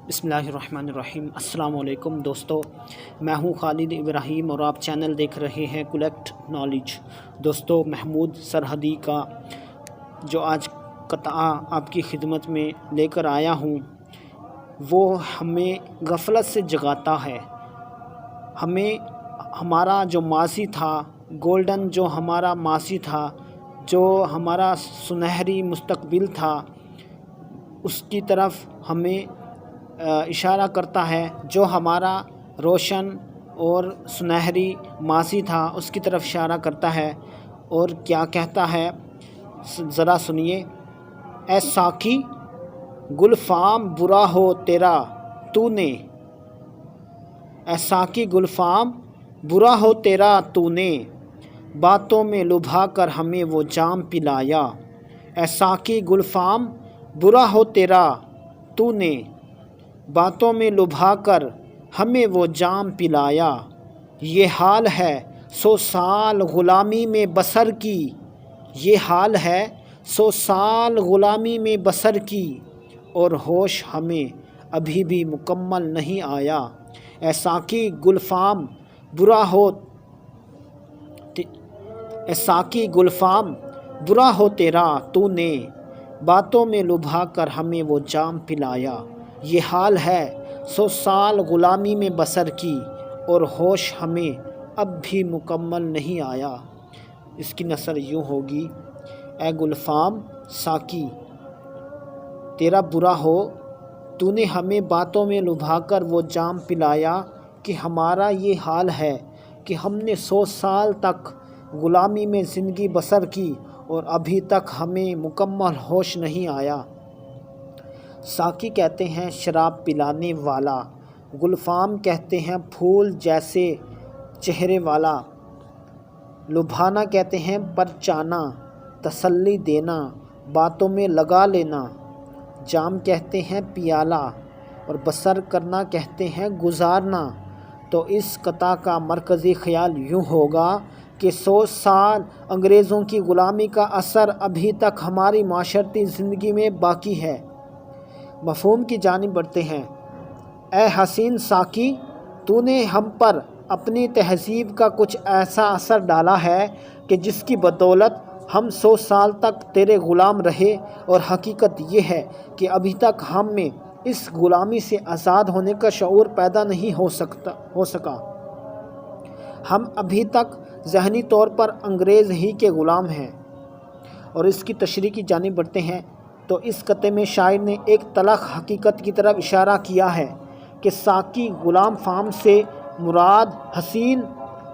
بسم اللہ الرحمن الرحیم۔ السلام علیکم دوستو، میں ہوں خالد ابراہیم اور آپ چینل دیکھ رہے ہیں کلیکٹ نالج۔ دوستو، محمود سرحدی کا جو آج قطعہ آپ کی خدمت میں لے کر آیا ہوں وہ ہمیں غفلت سے جگاتا ہے۔ ہمیں ہمارا جو ماضی تھا، گولڈن جو ہمارا ماضی تھا، جو ہمارا سنہری مستقبل تھا، اس کی طرف ہمیں اشارہ کرتا ہے۔ جو ہمارا روشن اور سنہری ماضی تھا اس کی طرف اشارہ کرتا ہے۔ اور کیا کہتا ہے ذرا سنیے۔ اے ساقی گلفام برا ہو تیرا تو نے، اے ساقی گلفام برا ہو تیرا تو نے، باتوں میں لبھا کر ہمیں وہ جام پلایا۔ اے ساقی گلفام برا ہو تیرا تو نے، باتوں میں لبھا کر ہمیں وہ جام پلایا۔ یہ حال ہے 100 سال غلامی میں بسر کی، یہ حال ہے 100 سال غلامی میں بسر کی، اور ہوش ہمیں ابھی بھی مکمل نہیں آیا۔ اے ساقی گلفام برا ہو، اے ساقی گلفام برا ہو تیرا تو نے، باتوں میں لبھا کر ہمیں وہ جام پلایا۔ یہ حال ہے 100 سال غلامی میں بسر کی، اور ہوش ہمیں اب بھی مکمل نہیں آیا۔ اس کی نثر یوں ہوگی۔ اے گلفام ساقی تیرا برا ہو، تو نے ہمیں باتوں میں لبھا کر وہ جام پلایا کہ ہمارا یہ حال ہے کہ ہم نے 100 سال تک غلامی میں زندگی بسر کی اور ابھی تک ہمیں مکمل ہوش نہیں آیا۔ ساقی کہتے ہیں شراب پلانے والا، گلفام کہتے ہیں پھول جیسے چہرے والا، لبھانا کہتے ہیں پرچانا، تسلی دینا، باتوں میں لگا لینا، جام کہتے ہیں پیالہ، اور بسر کرنا کہتے ہیں گزارنا۔ تو اس قطعہ کا مرکزی خیال یوں ہوگا کہ 100 سال انگریزوں کی غلامی کا اثر ابھی تک ہماری معاشرتی زندگی میں باقی ہے۔ مفہوم کی جانب بڑھتے ہیں۔ اے حسین ساقی، تو نے ہم پر اپنی تہذیب کا کچھ ایسا اثر ڈالا ہے کہ جس کی بدولت ہم 100 سال تک تیرے غلام رہے، اور حقیقت یہ ہے کہ ابھی تک ہم میں اس غلامی سے آزاد ہونے کا شعور پیدا نہیں ہو سکا۔ ہم ابھی تک ذہنی طور پر انگریز ہی کے غلام ہیں۔ اور اس کی تشریح کی جانب بڑھتے ہیں تو اس قطعے میں شاعر نے ایک تلخ حقیقت کی طرف اشارہ کیا ہے کہ ساقی غلام فام سے مراد حسین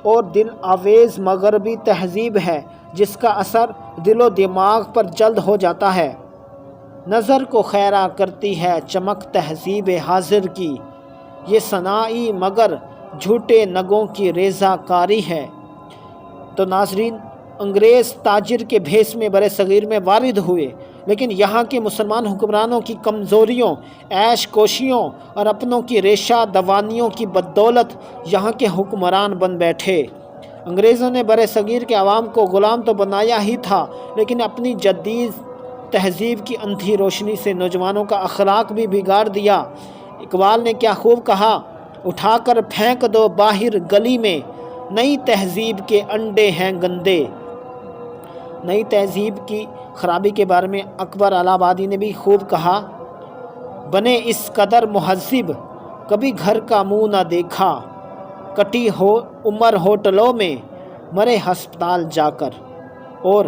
اور دل آویز مغربی تہذیب ہے جس کا اثر دل و دماغ پر جلد ہو جاتا ہے۔ نظر کو خیرہ کرتی ہے چمک تہذیب حاضر کی، یہ صناعی مگر جھوٹے نگوں کی ریزہ کاری ہے۔ تو ناظرین، انگریز تاجر کے بھیس میں برِ صغیر میں وارد ہوئے، لیکن یہاں کے مسلمان حکمرانوں کی کمزوریوں، عیش کوشیوں اور اپنوں کی ریشہ دوانیوں کی بدولت یہاں کے حکمران بن بیٹھے۔ انگریزوں نے برِ صغیر کے عوام کو غلام تو بنایا ہی تھا، لیکن اپنی جدید تہذیب کی اندھی روشنی سے نوجوانوں کا اخلاق بھی بگاڑ دیا۔ اقبال نے کیا خوب کہا، اٹھا کر پھینک دو باہر گلی میں، نئی تہذیب کے انڈے ہیں گندے۔ نئی تہذیب کی خرابی کے بارے میں اکبر الہ آبادی نے بھی خوب کہا، بنے اس قدر مہذب کبھی گھر کا منہ نہ دیکھا، کٹی ہو عمر ہوٹلوں میں مرے ہسپتال جا کر۔ اور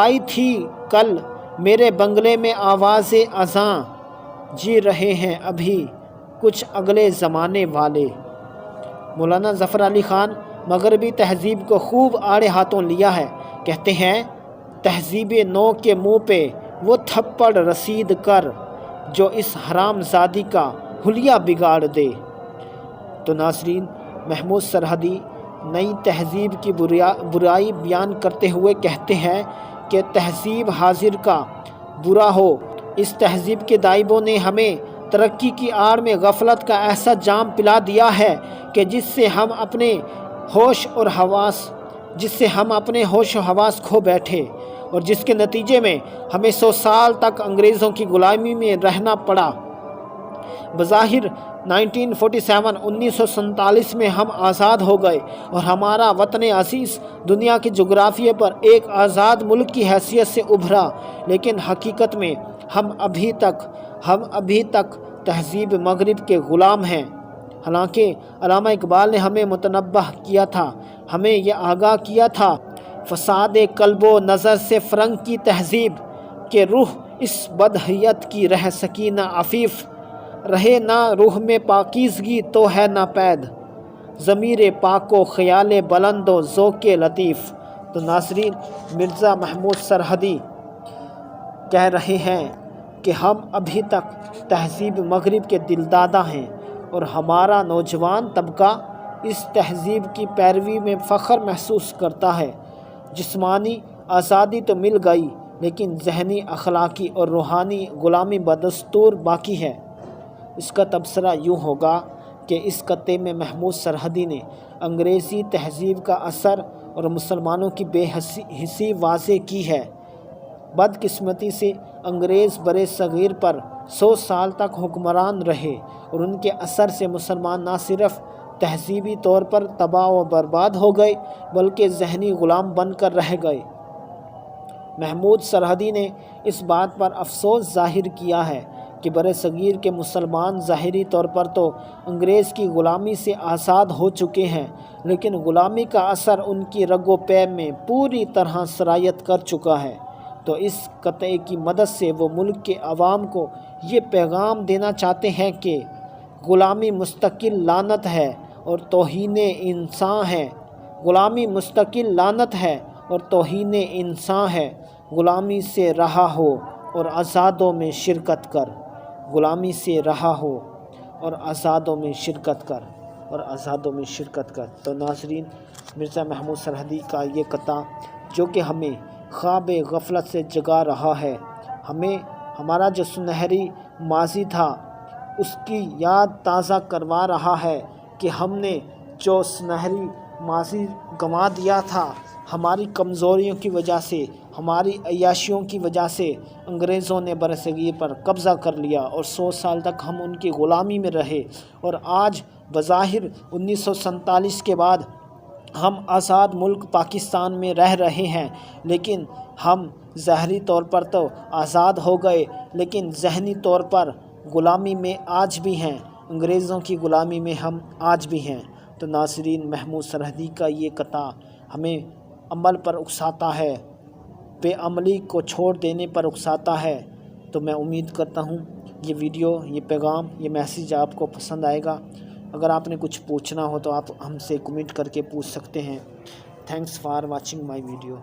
آئی تھی کل میرے بنگلے میں آواز اذاں، جی رہے ہیں ابھی کچھ اگلے زمانے والے۔ مولانا ظفر علی خان مغربی تہذیب کو خوب آڑے ہاتھوں لیا ہے۔ کہتے ہیں تہذیب نو کے منہ پہ وہ تھپڑ رسید کر جو اس حرام زادی کا حلیہ بگاڑ دے۔ تو ناظرین، محمود سرحدی نئی تہذیب کی برائی بیان کرتے ہوئے کہتے ہیں کہ تہذیب حاضر کا برا ہو، اس تہذیب کے دائبوں نے ہمیں ترقی کی آڑ میں غفلت کا ایسا جام پلا دیا ہے کہ جس سے ہم اپنے ہوش و حواس کھو بیٹھے، اور جس کے نتیجے میں ہمیں 100 سال تک انگریزوں کی غلامی میں رہنا پڑا۔ بظاہر 1947 میں ہم آزاد ہو گئے اور ہمارا وطن عزیز دنیا کے جغرافیے پر ایک آزاد ملک کی حیثیت سے ابھرا، لیکن حقیقت میں ہم ابھی تک تہذیب مغرب کے غلام ہیں۔ حالانکہ علامہ اقبال نے ہمیں متنبہ کیا تھا، ہمیں یہ آگاہ کیا تھا، فساد قلب و نظر سے فرنگ کی تہذیب کہ روح اس بدحیت کی رہ سکی نہ عفیف، رہے نہ روح میں پاکیزگی تو ہے نہ پید، ضمیر پاک و خیال بلند و ذوق لطیف۔ تو ناظرین، مرزا محمود سرحدی کہہ رہے ہیں کہ ہم ابھی تک تہذیب مغرب کے دلدادہ ہیں اور ہمارا نوجوان طبقہ اس تہذیب کی پیروی میں فخر محسوس کرتا ہے۔ جسمانی آزادی تو مل گئی، لیکن ذہنی، اخلاقی اور روحانی غلامی بدستور باقی ہے۔ اس کا تبصرہ یوں ہوگا کہ اس خطے میں محمود سرحدی نے انگریزی تہذیب کا اثر اور مسلمانوں کی بے حسی واضح کی ہے۔ بدقسمتی سے انگریز برِ صغیر پر 100 سال تک حکمران رہے اور ان کے اثر سے مسلمان نہ صرف تہذیبی طور پر تباہ و برباد ہو گئے بلکہ ذہنی غلام بن کر رہ گئے۔ محمود سرحدی نے اس بات پر افسوس ظاہر کیا ہے کہ برِ صغیر کے مسلمان ظاہری طور پر تو انگریز کی غلامی سے آزاد ہو چکے ہیں، لیکن غلامی کا اثر ان کی رگ و پے میں پوری طرح سرایت کر چکا ہے۔ تو اس قطعے کی مدد سے وہ ملک کے عوام کو یہ پیغام دینا چاہتے ہیں کہ غلامی مستقل لعنت ہے اور توہین انسان ہے، غلامی مستقل لعنت ہے اور توہین انسان ہے، غلامی سے رہا ہو اور آزادوں میں شرکت کر، غلامی سے رہا ہو اور آزادوں میں شرکت کر، تو ناظرین، مرزا محمود سرحدی کا یہ قطعہ جو کہ ہمیں خواب غفلت سے جگا رہا ہے، ہمیں ہمارا جو سنہری ماضی تھا اس کی یاد تازہ کروا رہا ہے کہ ہم نے جو سنہری ماضی گنوا دیا تھا ہماری کمزوریوں کی وجہ سے، ہماری عیاشیوں کی وجہ سے انگریزوں نے برصغیر پر قبضہ کر لیا اور 100 سال تک ہم ان کی غلامی میں رہے، اور آج بظاہر 1947 کے بعد ہم آزاد ملک پاکستان میں رہ رہے ہیں، لیکن ہم ظاہری طور پر تو آزاد ہو گئے لیکن ذہنی طور پر غلامی میں آج بھی ہیں، انگریزوں کی غلامی میں ہم آج بھی ہیں۔ تو ناظرین، محمود سرحدی کا یہ قطعہ ہمیں عمل پر اکساتا ہے، بے عملی کو چھوڑ دینے پر اکساتا ہے۔ تو میں امید کرتا ہوں یہ ویڈیو، یہ پیغام، یہ میسیج آپ کو پسند آئے گا۔ اگر آپ نے کچھ پوچھنا ہو تو آپ ہم سے کمنٹ کر کے پوچھ سکتے ہیں۔ Thanks for watching my video.